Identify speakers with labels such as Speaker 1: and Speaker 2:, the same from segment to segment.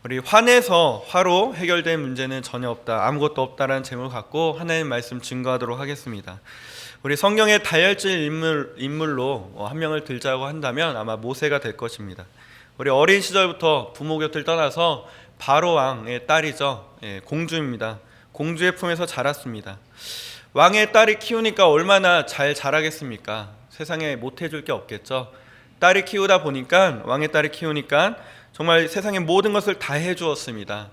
Speaker 1: 우리 화내서 화로 해결된 문제는 전혀 없다, 아무것도 없다라는 제목을 갖고 하나님 말씀 증거하도록 하겠습니다. 우리 성경의 다혈질 인물로 한 명을 들자고 한다면 아마 모세가 될 것입니다. 우리 어린 시절부터 부모 곁을 떠나서 바로 왕의 딸이죠. 공주입니다. 공주의 품에서 자랐습니다. 왕의 딸이 키우니까 얼마나 잘 자라겠습니까? 세상에 못해줄 게 없겠죠. 딸이 키우다 보니까, 왕의 딸이 키우니까 정말 세상의 모든 것을 다 해주었습니다.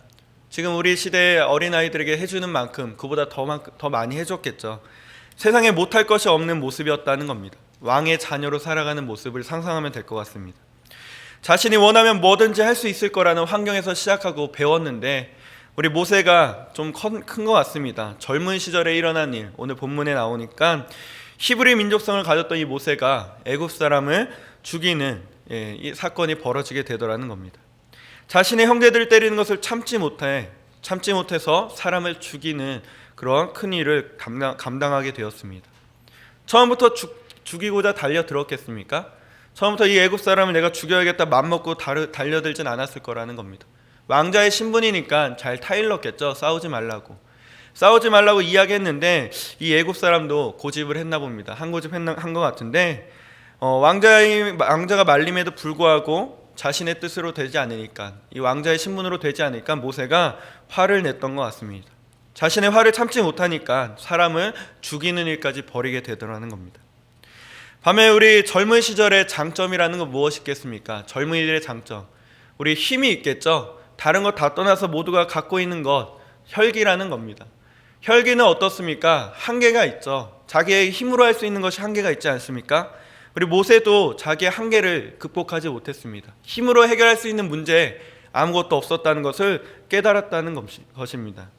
Speaker 1: 지금 우리 시대의 어린아이들에게 해주는 만큼 그보다 더 많이 해줬겠죠. 세상에 못할 것이 없는 모습이었다는 겁니다. 왕의 자녀로 살아가는 모습을 상상하면 될 것 같습니다. 자신이 원하면 뭐든지 할 수 있을 거라는 환경에서 시작하고 배웠는데, 우리 모세가 좀 큰 것 같습니다. 젊은 시절에 일어난 일, 오늘 본문에 나오니까 히브리 민족성을 가졌던 이 모세가 애굽 사람을 죽이는 이 사건이 벌어지게 되더라는 겁니다. 자신의 형제들을 때리는 것을 참지 못해서 사람을 죽이는 그런 큰 일을 감당하게 되었습니다. 처음부터 죽이고자 달려들었겠습니까? 처음부터 이 애굽 사람을 내가 죽여야겠다 맘먹고 달려들진 않았을 거라는 겁니다. 왕자의 신분이니까 잘 타일렀겠죠. 싸우지 말라고 이야기했는데 이 애굽 사람도 고집을 했나 봅니다. 한 고집 한 것 같은데, 왕자가 말림에도 불구하고 자신의 뜻으로 되지 않으니까, 이 왕자의 신분으로 되지 않으니까 모세가 화를 냈던 것 같습니다. 자신의 화를 참지 못하니까 사람을 죽이는 일까지 벌이게 되더라는 겁니다. 밤에 우리 젊은 시절의 장점이라는 건 무엇이겠습니까? 젊은이들의 장점, 우리 힘이 있겠죠. 다른 것 다 떠나서 모두가 갖고 있는 것, 혈기라는 겁니다. 혈기는 어떻습니까? 한계가 있죠. 자기의 힘으로 할 수 있는 것이 한계가 있지 않습니까? 우리 모세도 자기의 한계를 극복하지 못했습니다. 힘으로 해결할 수 있는 문제 아무것도 없었다는 것을 깨달았다는 것입니다.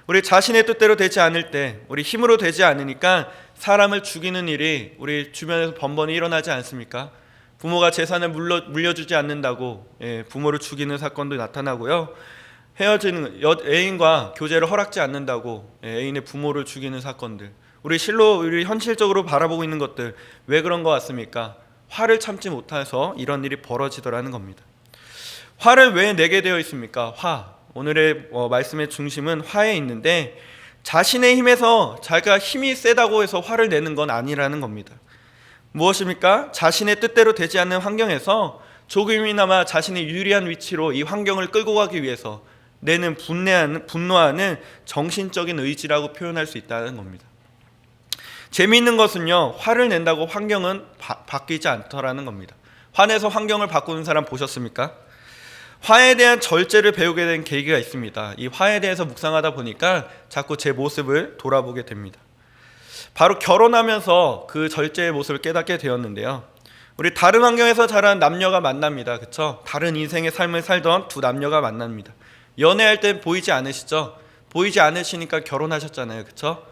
Speaker 1: 우리 자신의 뜻대로 되지 않을 때, 우리 힘으로 되지 않으니까 사람을 죽이는 일이 우리 주변에서 번번이 일어나지 않습니까? 부모가 재산을 물려주지 않는다고 부모를 죽이는 사건도 나타나고요. 헤어지는 애인과 교제를 허락지 않는다고 애인의 부모를 죽이는 사건들, 우리 현실적으로 바라보고 있는 것들, 왜 그런 것 같습니까? 화를 참지 못해서 이런 일이 벌어지더라는 겁니다. 화를 왜 내게 되어 있습니까? 오늘의 말씀의 중심은 화에 있는데, 자신의 힘에서 자기가 힘이 세다고 해서 화를 내는 건 아니라는 겁니다. 무엇입니까? 자신의 뜻대로 되지 않는 환경에서 조금이나마 자신이 유리한 위치로 이 환경을 끌고 가기 위해서 내는 분노하는 정신적인 의지라고 표현할 수 있다는 겁니다. 재미있는 것은요, 화를 낸다고 환경은 바뀌지 않더라는 겁니다. 화내서 환경을 바꾸는 사람 보셨습니까? 화에 대한 절제를 배우게 된 계기가 있습니다. 이 화에 대해서 묵상하다 보니까 자꾸 제 모습을 돌아보게 됩니다. 바로 결혼하면서 그 절제의 모습을 깨닫게 되었는데요. 우리 다른 환경에서 자란 남녀가 만납니다. 그렇죠? 다른 인생의 삶을 살던 두 남녀가 만납니다. 연애할 때 보이지 않으시죠? 보이지 않으시니까 결혼하셨잖아요. 그렇죠?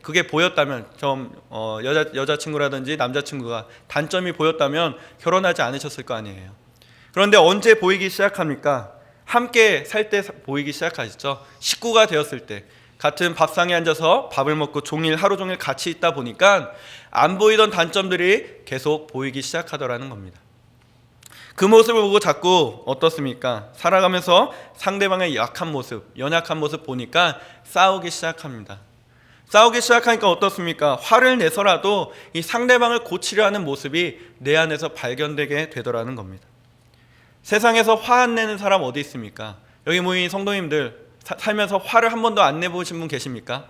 Speaker 1: 그게 보였다면, 여자친구라든지 남자친구가 단점이 보였다면 결혼하지 않으셨을 거 아니에요. 그런데 언제 보이기 시작합니까? 함께 살 때 보이기 시작하시죠. 식구가 되었을 때, 같은 밥상에 앉아서 밥을 먹고 하루 종일 같이 있다 보니까 안 보이던 단점들이 계속 보이기 시작하더라는 겁니다. 그 모습을 보고 자꾸 어떻습니까? 살아가면서 상대방의 연약한 모습 보니까 싸우기 시작합니다. 싸우기 시작하니까 어떻습니까? 화를 내서라도 이 상대방을 고치려 하는 모습이 내 안에서 발견되게 되더라는 겁니다. 세상에서 화 안 내는 사람 어디 있습니까? 여기 모인 성도님들, 살면서 화를 한 번도 안 내보신 분 계십니까?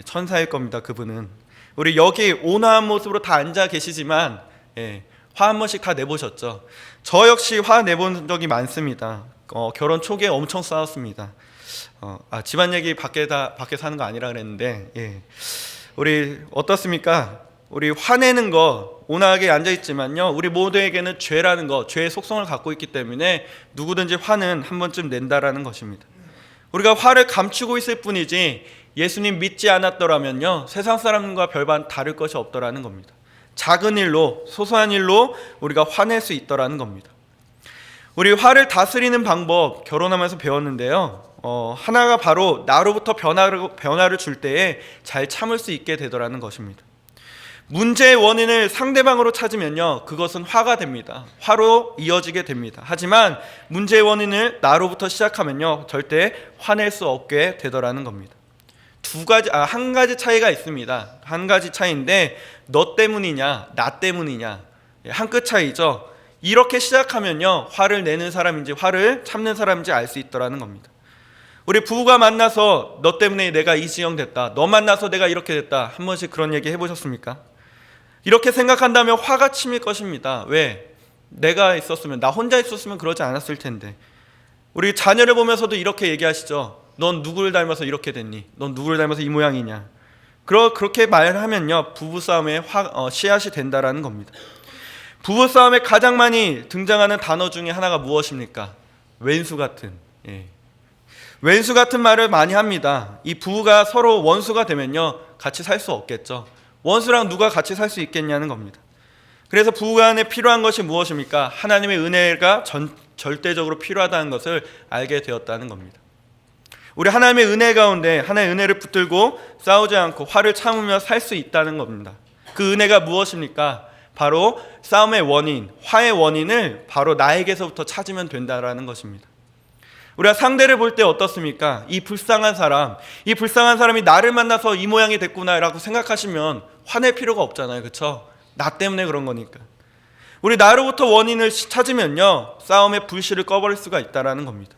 Speaker 1: 천사일 겁니다. 그분은. 우리 여기 온화한 모습으로 다 앉아 계시지만 화 한 번씩 다 내보셨죠. 저 역시 화 내본 적이 많습니다. 결혼 초기에 엄청 싸웠습니다. 집안 얘기 밖에 사는 거 아니라 그랬는데, 우리 어떻습니까? 우리 화내는 거 온화하게 앉아있지만요, 우리 모두에게는 죄라는 거, 죄의 속성을 갖고 있기 때문에 누구든지 화는 한 번쯤 낸다라는 것입니다. 우리가 화를 감추고 있을 뿐이지 예수님 믿지 않았더라면요, 세상 사람과 별반 다를 것이 없더라는 겁니다. 작은 일로, 소소한 일로 우리가 화낼 수 있더라는 겁니다. 우리 화를 다스리는 방법 결혼하면서 배웠는데요, 하나가 바로 나로부터 변화를 줄 때에 잘 참을 수 있게 되더라는 것입니다. 문제의 원인을 상대방으로 찾으면요, 그것은 화가 됩니다. 화로 이어지게 됩니다. 하지만 문제의 원인을 나로부터 시작하면요, 절대 화낼 수 없게 되더라는 겁니다. 한 가지 차이가 있습니다. 한 가지 차이인데, 너 때문이냐 나 때문이냐, 한 끗 차이죠. 이렇게 시작하면요, 화를 내는 사람인지 화를 참는 사람인지 알 수 있더라는 겁니다. 우리 부부가 만나서 너 때문에 내가 이 지경 됐다, 너 만나서 내가 이렇게 됐다, 한 번씩 그런 얘기 해보셨습니까? 이렇게 생각한다면 화가 치밀 것입니다. 왜? 내가 있었으면, 나 혼자 있었으면 그러지 않았을 텐데. 우리 자녀를 보면서도 이렇게 얘기하시죠. 넌 누구를 닮아서 이렇게 됐니? 넌 누구를 닮아서 이 모양이냐? 그렇게 말하면요, 부부싸움의 씨앗이 된다라는 겁니다. 부부싸움에 가장 많이 등장하는 단어 중에 하나가 무엇입니까? 왼수 같은. 왼수 같은 말을 많이 합니다. 이 부부가 서로 원수가 되면요, 같이 살 수 없겠죠. 원수랑 누가 같이 살 수 있겠냐는 겁니다. 그래서 부부간에 필요한 것이 무엇입니까? 하나님의 은혜가 절대적으로 필요하다는 것을 알게 되었다는 겁니다. 우리 하나님의 은혜 가운데 하나님의 은혜를 붙들고 싸우지 않고 화를 참으며 살 수 있다는 겁니다. 그 은혜가 무엇입니까? 바로 싸움의 원인, 화의 원인을 바로 나에게서부터 찾으면 된다는 것입니다. 우리가 상대를 볼 때 어떻습니까? 이 불쌍한 사람이 나를 만나서 이 모양이 됐구나라고 생각하시면 화낼 필요가 없잖아요. 그렇죠? 나 때문에 그런 거니까. 우리 나로부터 원인을 찾으면요, 싸움의 불씨를 꺼버릴 수가 있다는 겁니다.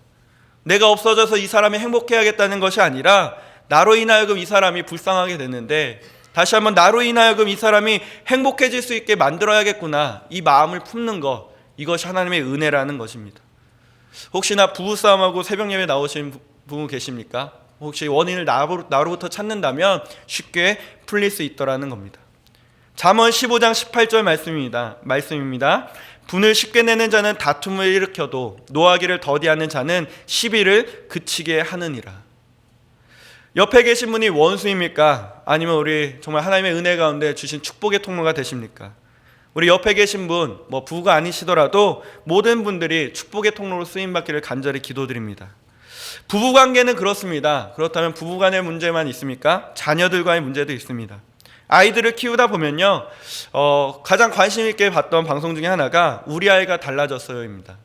Speaker 1: 내가 없어져서 이 사람이 행복해야겠다는 것이 아니라 나로 인하여금 이 사람이 불쌍하게 됐는데 다시 한번 나로 인하여금 이 사람이 행복해질 수 있게 만들어야겠구나, 이 마음을 품는 것, 이것이 하나님의 은혜라는 것입니다. 혹시나 부부싸움하고 새벽 예배 나오신 부부 계십니까? 혹시 원인을 나로부터 찾는다면 쉽게 풀릴 수 있더라는 겁니다. 잠언 15장 18절 말씀입니다. 분을 쉽게 내는 자는 다툼을 일으켜도 노하기를 더디하는 자는 시비를 그치게 하느니라. 옆에 계신 분이 원수입니까? 아니면 우리 정말 하나님의 은혜 가운데 주신 축복의 통로가 되십니까? 우리 옆에 계신 분, 부부가 아니시더라도 모든 분들이 축복의 통로로 쓰임받기를 간절히 기도드립니다. 부부관계는 그렇습니다. 그렇다면 부부간의 문제만 있습니까? 자녀들과의 문제도 있습니다. 아이들을 키우다 보면요, 가장 관심 있게 봤던 방송 중에 하나가 우리 아이가 달라졌어요입니다.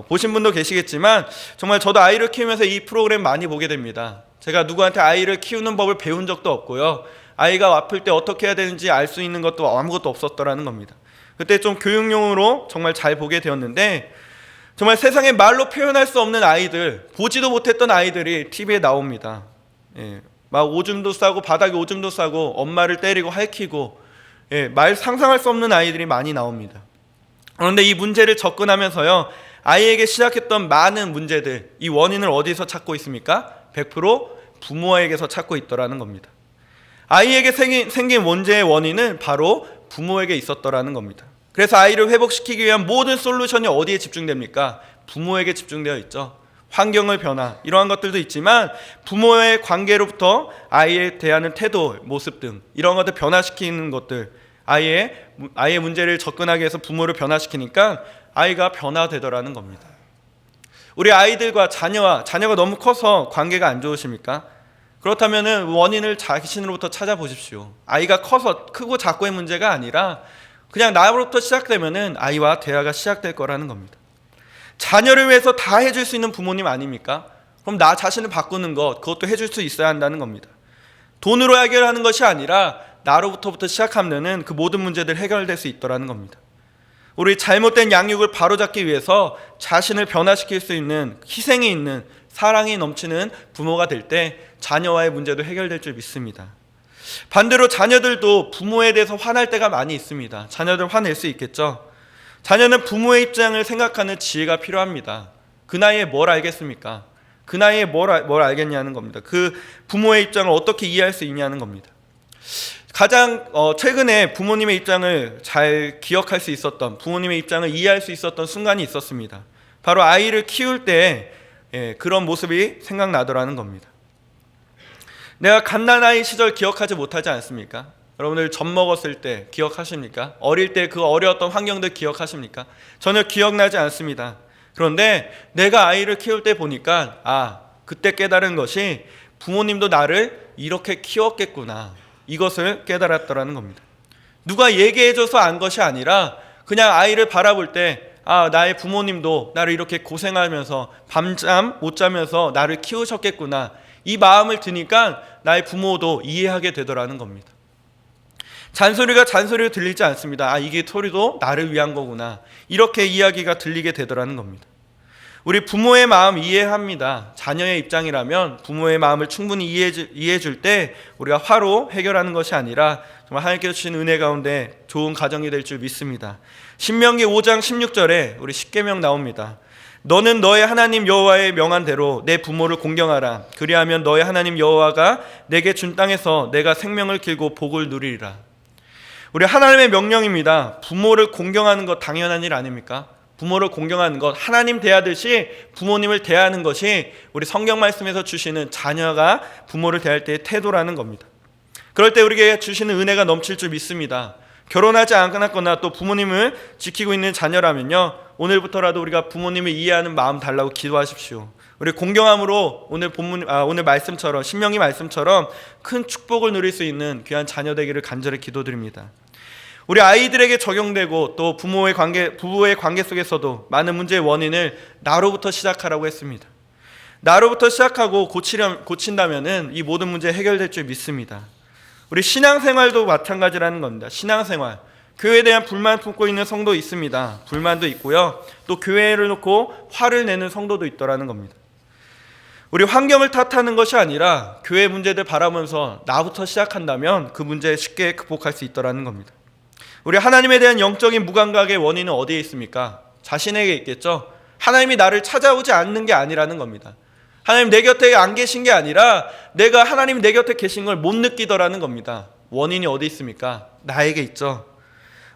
Speaker 1: 보신 분도 계시겠지만 정말 저도 아이를 키우면서 이 프로그램 많이 보게 됩니다. 제가 누구한테 아이를 키우는 법을 배운 적도 없고요, 아이가 아플 때 어떻게 해야 되는지 알 수 있는 것도 아무것도 없었더라는 겁니다. 그때 좀 교육용으로 정말 잘 보게 되었는데, 정말 세상에 말로 표현할 수 없는 아이들, 보지도 못했던 아이들이 TV에 나옵니다. 막 오줌도 싸고 바닥에 오줌도 싸고 엄마를 때리고 핥히고, 말 상상할 수 없는 아이들이 많이 나옵니다. 그런데 이 문제를 접근하면서요, 아이에게 시작했던 많은 문제들, 이 원인을 어디서 찾고 있습니까? 100% 부모에게서 찾고 있더라는 겁니다. 아이에게 생긴 문제의 원인은 바로 부모에게 있었더라는 겁니다. 그래서 아이를 회복시키기 위한 모든 솔루션이 어디에 집중됩니까? 부모에게 집중되어 있죠. 환경의 변화, 이러한 것들도 있지만 부모의 관계로부터 아이에 대하는 태도, 모습 등 이런 것들 변화시키는 것들, 아이의 문제를 접근하기 위해서 부모를 변화시키니까 아이가 변화되더라는 겁니다. 우리 아이들과 자녀가 너무 커서 관계가 안 좋으십니까? 그렇다면 원인을 자신으로부터 찾아보십시오. 아이가 커서 크고 작고의 문제가 아니라 그냥 나로부터 시작되면 아이와 대화가 시작될 거라는 겁니다. 자녀를 위해서 다 해줄 수 있는 부모님 아닙니까? 그럼 나 자신을 바꾸는 것, 그것도 해줄 수 있어야 한다는 겁니다. 돈으로 해결하는 것이 아니라 나로부터부터 시작하면 그 모든 문제들 해결될 수 있더라는 겁니다. 우리 잘못된 양육을 바로잡기 위해서 자신을 변화시킬 수 있는, 희생이 있는, 사랑이 넘치는 부모가 될 때 자녀와의 문제도 해결될 줄 믿습니다. 반대로 자녀들도 부모에 대해서 화날 때가 많이 있습니다. 자녀들 화낼 수 있겠죠. 자녀는 부모의 입장을 생각하는 지혜가 필요합니다. 그 나이에 뭘 알겠습니까? 그 나이에 뭘 알겠냐는 겁니다. 그 부모의 입장을 어떻게 이해할 수 있냐는 겁니다. 가장 최근에 부모님의 입장을 잘 기억할 수 있었던, 부모님의 입장을 이해할 수 있었던 순간이 있었습니다. 바로 아이를 키울 때 그런 모습이 생각나더라는 겁니다. 내가 갓난아이 시절 기억하지 못하지 않습니까? 여러분들 젖 먹었을 때 기억하십니까? 어릴 때 그 어려웠던 환경들 기억하십니까? 전혀 기억나지 않습니다. 그런데 내가 아이를 키울 때 보니까 그때 깨달은 것이 부모님도 나를 이렇게 키웠겠구나, 이것을 깨달았더라는 겁니다. 누가 얘기해줘서 안 것이 아니라 그냥 아이를 바라볼 때 나의 부모님도 나를 이렇게 고생하면서 밤잠 못 자면서 나를 키우셨겠구나, 이 마음을 드니까 나의 부모도 이해하게 되더라는 겁니다. 잔소리가 잔소리로 들리지 않습니다. 이게 소리도 나를 위한 거구나, 이렇게 이야기가 들리게 되더라는 겁니다. 우리 부모의 마음 이해합니다. 자녀의 입장이라면 부모의 마음을 충분히 이해해 줄 때 우리가 화로 해결하는 것이 아니라 정말 하나님께서 주신 은혜 가운데 좋은 가정이 될 줄 믿습니다. 신명기 5장 16절에 우리 십계명 나옵니다. 너는 너의 하나님 여호와의 명한 대로 내 부모를 공경하라. 그리하면 너의 하나님 여호와가 내게 준 땅에서 내가 생명을 길고 복을 누리리라. 우리 하나님의 명령입니다. 부모를 공경하는 것 당연한 일 아닙니까? 부모를 공경하는 것, 하나님 대하듯이 부모님을 대하는 것이 우리 성경 말씀에서 주시는 자녀가 부모를 대할 때의 태도라는 겁니다. 그럴 때 우리에게 주시는 은혜가 넘칠 줄 믿습니다. 결혼하지 않았거나 또 부모님을 지키고 있는 자녀라면요, 오늘부터라도 우리가 부모님을 이해하는 마음 달라고 기도하십시오. 우리 공경함으로 오늘 말씀처럼, 신명기 말씀처럼 큰 축복을 누릴 수 있는 귀한 자녀 되기를 간절히 기도드립니다. 우리 아이들에게 적용되고 또 부부의 관계 속에서도 많은 문제의 원인을 나로부터 시작하라고 했습니다. 나로부터 시작하고 고친다면은 이 모든 문제 해결될 줄 믿습니다. 우리 신앙생활도 마찬가지라는 겁니다. 신앙생활, 교회에 대한 불만 품고 있는 성도 있습니다. 불만도 있고요, 또 교회를 놓고 화를 내는 성도도 있더라는 겁니다. 우리 환경을 탓하는 것이 아니라 교회 문제들 바라보면서 나부터 시작한다면 그 문제 쉽게 극복할 수 있더라는 겁니다. 우리 하나님에 대한 영적인 무감각의 원인은 어디에 있습니까? 자신에게 있겠죠. 하나님이 나를 찾아오지 않는 게 아니라는 겁니다. 하나님 내 곁에 안 계신 게 아니라 내가 하나님 내 곁에 계신 걸 못 느끼더라는 겁니다. 원인이 어디 있습니까? 나에게 있죠.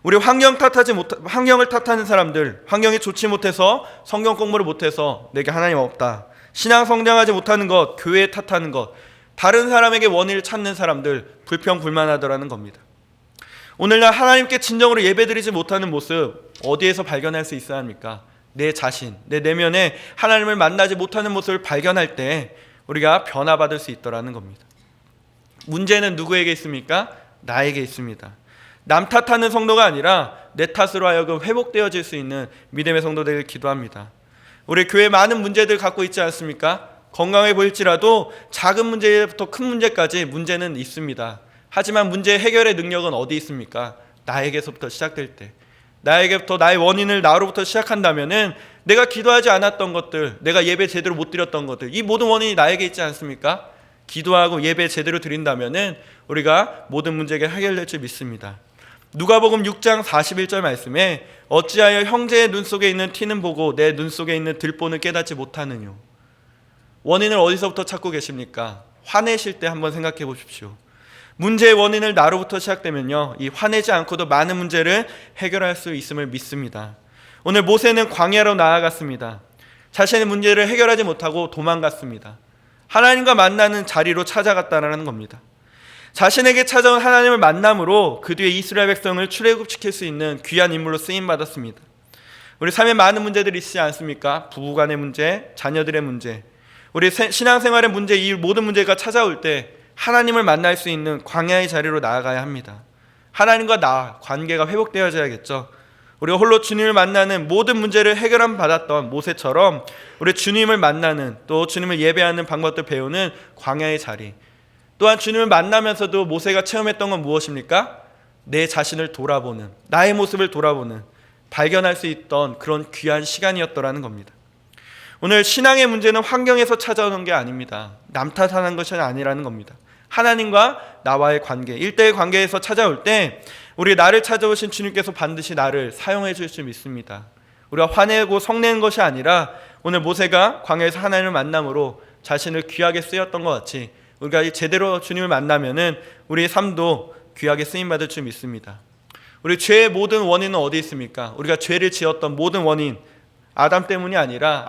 Speaker 1: 우리 환경을 탓하는 사람들, 환경이 좋지 못해서 성경 공부를 못해서 내게 하나님 없다, 신앙 성장하지 못하는 것, 교회 탓하는 것, 다른 사람에게 원인을 찾는 사람들 불평불만하더라는 겁니다. 오늘날 하나님께 진정으로 예배드리지 못하는 모습 어디에서 발견할 수 있어야 합니까? 내 자신, 내 내면에 하나님을 만나지 못하는 모습을 발견할 때 우리가 변화받을 수 있더라는 겁니다. 문제는 누구에게 있습니까? 나에게 있습니다. 남 탓하는 성도가 아니라 내 탓으로 하여금 회복되어질 수 있는 믿음의 성도들을 기도합니다. 우리 교회 많은 문제들 갖고 있지 않습니까? 건강해 보일지라도 작은 문제부터 큰 문제까지 문제는 있습니다. 하지만 문제 해결의 능력은 어디 있습니까? 나에게서부터 시작될 때, 나에게부터, 나의 원인을 나로부터 시작한다면은 내가 기도하지 않았던 것들, 내가 예배 제대로 못 드렸던 것들, 이 모든 원인이 나에게 있지 않습니까? 기도하고 예배 제대로 드린다면은 우리가 모든 문제가 해결될 줄 믿습니다. 누가복음 6장 41절 말씀에 어찌하여 형제의 눈 속에 있는 티는 보고 내 눈 속에 있는 들보는 깨닫지 못하느뇨. 원인을 어디서부터 찾고 계십니까? 화내실 때 한번 생각해 보십시오. 문제의 원인을 나로부터 시작되면요, 이 화내지 않고도 많은 문제를 해결할 수 있음을 믿습니다. 오늘 모세는 광야로 나아갔습니다. 자신의 문제를 해결하지 못하고 도망갔습니다. 하나님과 만나는 자리로 찾아갔다는 겁니다. 자신에게 찾아온 하나님을 만남으로 그 뒤에 이스라엘 백성을 출애굽시킬 수 있는 귀한 인물로 쓰임받았습니다. 우리 삶에 많은 문제들이 있지 않습니까? 부부간의 문제, 자녀들의 문제, 우리 신앙생활의 문제, 이 모든 문제가 찾아올 때 하나님을 만날 수 있는 광야의 자리로 나아가야 합니다. 하나님과 나 관계가 회복되어져야겠죠. 우리가 홀로 주님을 만나는 모든 문제를 해결함 받았던 모세처럼 우리 주님을 만나는, 또 주님을 예배하는 방법들 배우는 광야의 자리, 또한 주님을 만나면서도 모세가 체험했던 건 무엇입니까? 내 자신을 돌아보는, 나의 모습을 돌아보는, 발견할 수 있던 그런 귀한 시간이었더라는 겁니다. 오늘 신앙의 문제는 환경에서 찾아오는 게 아닙니다. 남 탓하는 것이 아니라는 겁니다. 하나님과 나와의 관계, 1대1 관계에서 찾아올 때 우리 나를 찾아오신 주님께서 반드시 나를 사용해 줄 수 믿습니다. 우리가 화내고 성내는 것이 아니라 오늘 모세가 광야에서 하나님을 만남으로 자신을 귀하게 쓰였던 것 같이 우리가 제대로 주님을 만나면은 우리의 삶도 귀하게 쓰임받을 줄 믿습니다. 우리 죄의 모든 원인은 어디 있습니까? 우리가 죄를 지었던 모든 원인, 아담 때문이 아니라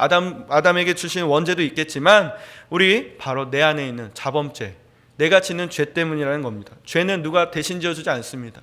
Speaker 1: 아담에게 주신 원죄도 있겠지만 우리 바로 내 안에 있는 자범죄, 내가 짓는 죄 때문이라는 겁니다. 죄는 누가 대신 지어주지 않습니다.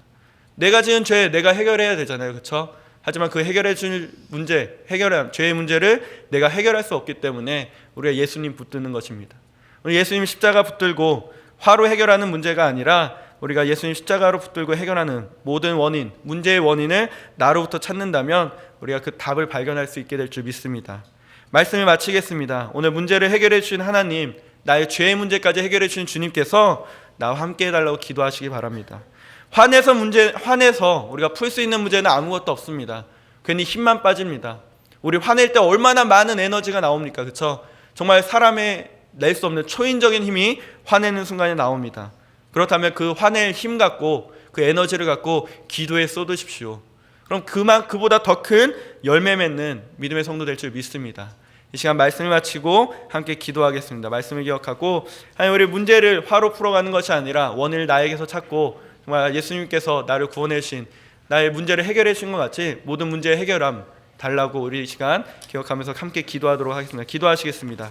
Speaker 1: 내가 지은 죄 내가 해결해야 되잖아요, 그렇죠? 하지만 그 해결해 줄 문제, 죄의 문제를 내가 해결할 수 없기 때문에 우리가 예수님 붙드는 것입니다. 우리 예수님 십자가 붙들고 화로 해결하는 문제가 아니라 우리가 예수님 십자가로 붙들고 해결하는 모든 원인, 문제의 원인을 나로부터 찾는다면 우리가 그 답을 발견할 수 있게 될 줄 믿습니다. 말씀을 마치겠습니다. 오늘 문제를 해결해 주신 하나님, 나의 죄의 문제까지 해결해 주신 주님께서 나와 함께 해달라고 기도하시기 바랍니다. 화내서 우리가 풀 수 있는 문제는 아무것도 없습니다. 괜히 힘만 빠집니다. 우리 화낼 때 얼마나 많은 에너지가 나옵니까? 그렇죠? 정말 사람의 낼 수 없는 초인적인 힘이 화내는 순간에 나옵니다. 그렇다면 그 화낼 힘 갖고 그 에너지를 갖고 기도에 쏟으십시오. 그럼 그보다 더 큰 열매 맺는 믿음의 성도 될 줄 믿습니다. 이 시간 말씀을 마치고 함께 기도하겠습니다. 말씀을 기억하고 하나님, 우리 문제를 화로 풀어가는 것이 아니라 원인을 나에게서 찾고 정말 예수님께서 나를 구원해 주신, 나의 문제를 해결해 주신 것 같이 모든 문제의 해결함 달라고 우리 이 시간 기억하면서 함께 기도하도록 하겠습니다. 기도하시겠습니다.